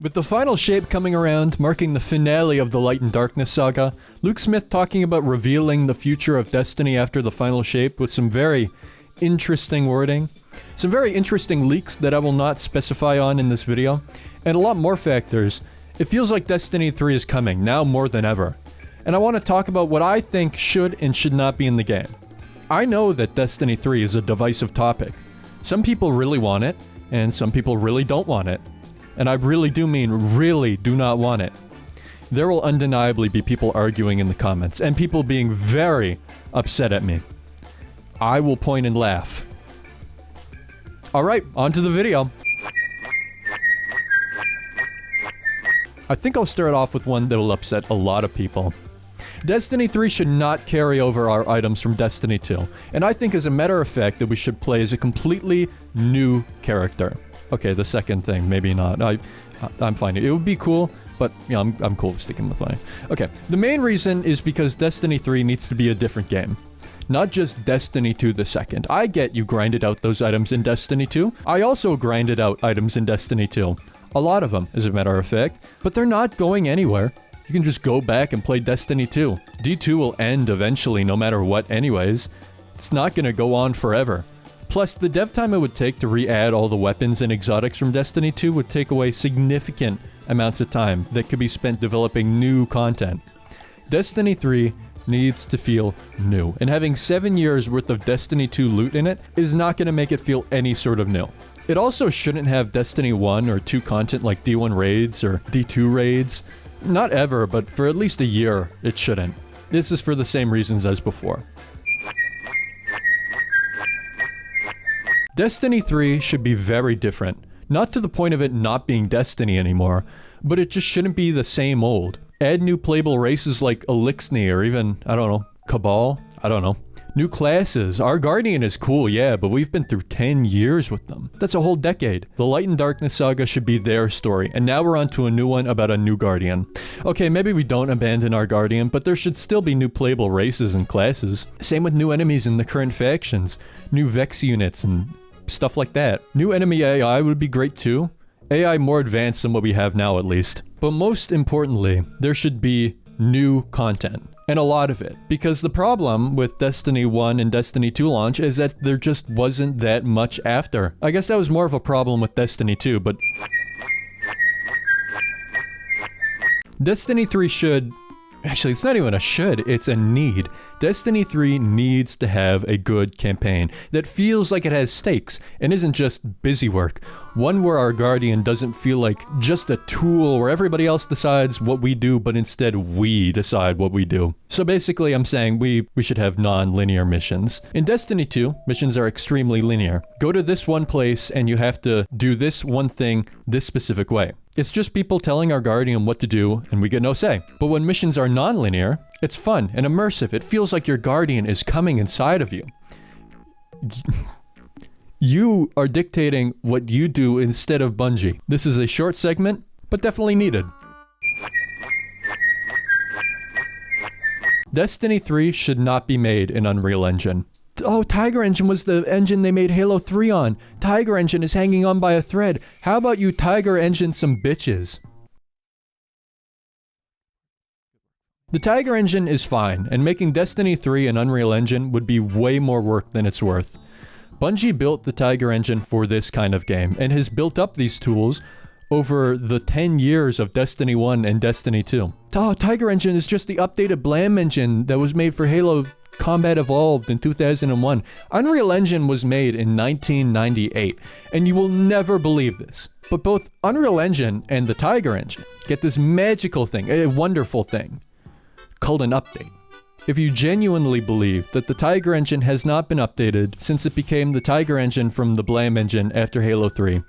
With the final shape coming around, marking the finale of the Light and Darkness saga, Luke Smith talking about revealing the future of Destiny after the final shape with some very interesting wording, some very interesting leaks that I will not specify on in this video, and a lot more factors. It feels like Destiny 3 is coming, now more than ever. And I want to talk about what I think should and should not be in the game. I know that Destiny 3 is a divisive topic. Some people really want it, and some people really don't want it. And I really do mean really do not want it. There will undeniably be people arguing in the comments, and people being very upset at me. I will point and laugh. Alright, on to the video. I think I'll start off with one that will upset a lot of people. Destiny 3 should not carry over our items from Destiny 2, and I think as a matter of fact that we should play as a completely new character. Okay, the second thing, maybe not. I'm fine. It would be cool, but yeah, I'm cool with sticking with mine. Okay, the main reason is because Destiny 3 needs to be a different game. Not just Destiny 2 the second. I get you grinded out those items in Destiny 2. I also grinded out items in Destiny 2. A lot of them, as a matter of fact. But they're not going anywhere. You can just go back and play Destiny 2. D2 will end eventually no matter what anyways. It's not gonna go on forever. Plus, the dev time it would take to re-add all the weapons and exotics from Destiny 2 would take away significant amounts of time that could be spent developing new content. Destiny 3 needs to feel new, and having 7 years worth of Destiny 2 loot in it is not going to make it feel any sort of new. It also shouldn't have Destiny 1 or 2 content like D1 raids or D2 raids. Not ever, but for at least a year, it shouldn't. This is for the same reasons as before. Destiny 3 should be very different. Not to the point of it not being Destiny anymore, but it just shouldn't be the same old. Add new playable races like Elixni or even, I don't know, Cabal? I don't know. New classes. Our Guardian is cool, yeah, but we've been through 10 years with them. That's a whole decade. The Light and Darkness saga should be their story, and now we're on to a new one about a new Guardian. Okay, maybe we don't abandon our Guardian, but there should still be new playable races and classes. Same with new enemies in the current factions. New Vex units and stuff like that. New enemy AI would be great too. AI more advanced than what we have now at least. But most importantly, there should be new content. And a lot of it. Because the problem with Destiny 1 and Destiny 2 launch is that there just wasn't that much after. I guess that was more of a problem with Destiny 2, but Destiny 3 should... Actually, it's not even a should, it's a need. Destiny 3 needs to have a good campaign that feels like it has stakes and isn't just busy work. One where our Guardian doesn't feel like just a tool where everybody else decides what we do, but instead we decide what we do. So basically, I'm saying we should have non-linear missions. In Destiny 2, missions are extremely linear. Go to this one place and you have to do this one thing this specific way. It's just people telling our Guardian what to do, and we get no say. But when missions are non-linear, it's fun and immersive. It feels like your Guardian is coming inside of you. You are dictating what you do instead of Bungie. This is a short segment, but definitely needed. Destiny 3 should not be made in Unreal Engine. Oh, Tiger Engine was the engine they made Halo 3 on. Tiger Engine is hanging on by a thread. How about you Tiger Engine some bitches? The Tiger Engine is fine, and making Destiny 3 an Unreal Engine would be way more work than it's worth. Bungie built the Tiger Engine for this kind of game, and has built up these tools over the 10 years of Destiny 1 and Destiny 2. Oh, Tiger Engine is just the updated Blam engine that was made for Halo Combat Evolved in 2001. Unreal Engine was made in 1998, and you will never believe this, but both Unreal Engine and the Tiger Engine get this magical thing, a wonderful thing, called an update. If you genuinely believe that the Tiger Engine has not been updated since it became the Tiger Engine from the Blam engine after Halo 3,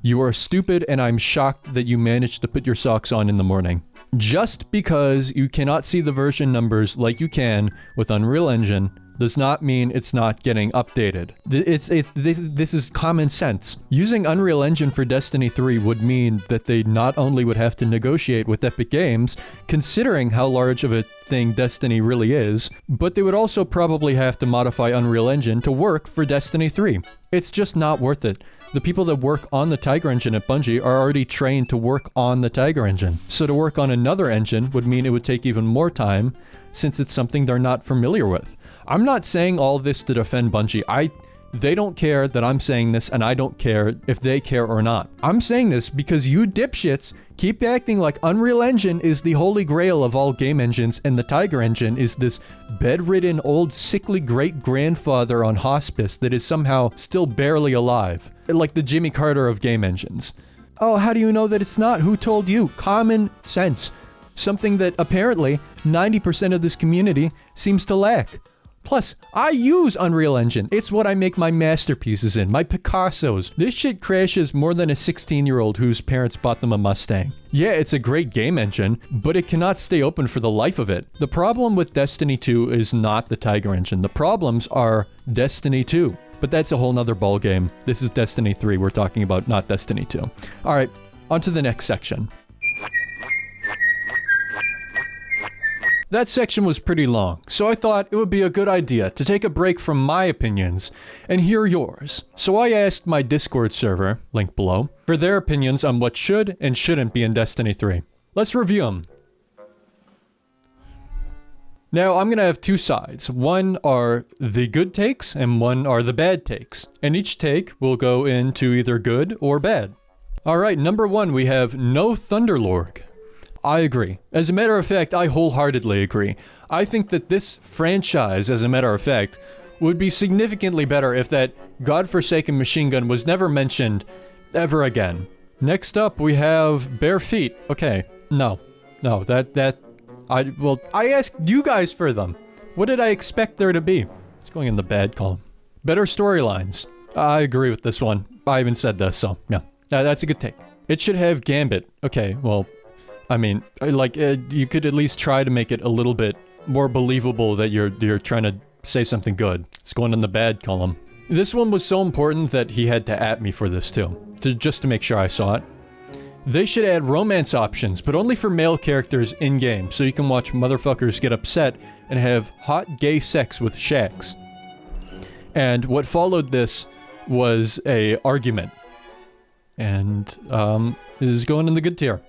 you are stupid, and I'm shocked that you managed to put your socks on in the morning. Just because you cannot see the version numbers like you can with Unreal Engine does not mean it's not getting updated. This is common sense. Using Unreal Engine for Destiny 3 would mean that they not only would have to negotiate with Epic Games, considering how large of a thing Destiny really is, but they would also probably have to modify Unreal Engine to work for Destiny 3. It's just not worth it. The people that work on the Tiger engine at Bungie are already trained to work on the Tiger engine. So to work on another engine would mean it would take even more time, since it's something they're not familiar with. I'm not saying all this to defend Bungie. They don't care that I'm saying this, and I don't care if they care or not. I'm saying this because you dipshits keep acting like Unreal Engine is the holy grail of all game engines, and the Tiger engine is this bedridden old sickly great-grandfather on hospice that is somehow still barely alive. Like the Jimmy Carter of game engines. Oh, how do you know that it's not? Who told you? Common sense. Something that apparently 90% of this community seems to lack. Plus, I use Unreal Engine. It's what I make my masterpieces in, my Picassos. This shit crashes more than a 16-year-old whose parents bought them a Mustang. Yeah, it's a great game engine, but it cannot stay open for the life of it. The problem with Destiny 2 is not the Tiger engine. The problems are Destiny 2. But that's a whole nother ballgame. This is Destiny 3 we're talking about, not Destiny 2. Alright, on to the next section. That section was pretty long, so I thought it would be a good idea to take a break from my opinions and hear yours. So I asked my Discord server, link below, for their opinions on what should and shouldn't be in Destiny 3. Let's review them. Now, I'm gonna have two sides. One are the good takes, and one are the bad takes. And each take will go into either good or bad. Alright, number one, we have no Thunderlord. I agree. As a matter of fact, I wholeheartedly agree. I think that this franchise, as a matter of fact, would be significantly better if that godforsaken machine gun was never mentioned ever again. Next up, we have bare feet. Okay, no, I asked you guys for them. What did I expect there to be? It's going in the bad column. Better storylines. I agree with this one. I even said this, so yeah. That's a good take. It should have Gambit. Okay, well, I mean, like, you could at least try to make it a little bit more believable that you're trying to say something good. It's going in the bad column. This one was so important that he had to at me for this too, just to make sure I saw it. They should add romance options, but only for male characters in-game, so you can watch motherfuckers get upset and have hot gay sex with shacks. And what followed this was a argument. And, this is going in the good tier.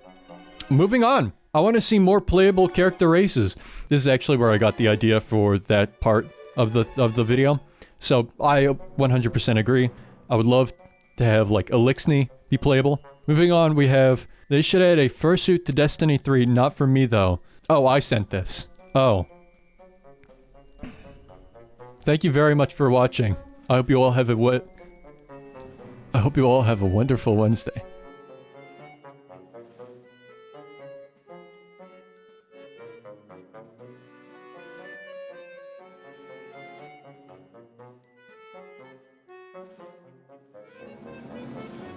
Moving on. I want to see more playable character races. This is actually where I got the idea for that part of the video. So I 100% agree. I would love to have like Elixni be playable. Moving on, we have they should add a fursuit to Destiny 3. Not for me though. Oh, I sent this. Oh. Thank you very much for watching. I hope you all have a wonderful Wednesday.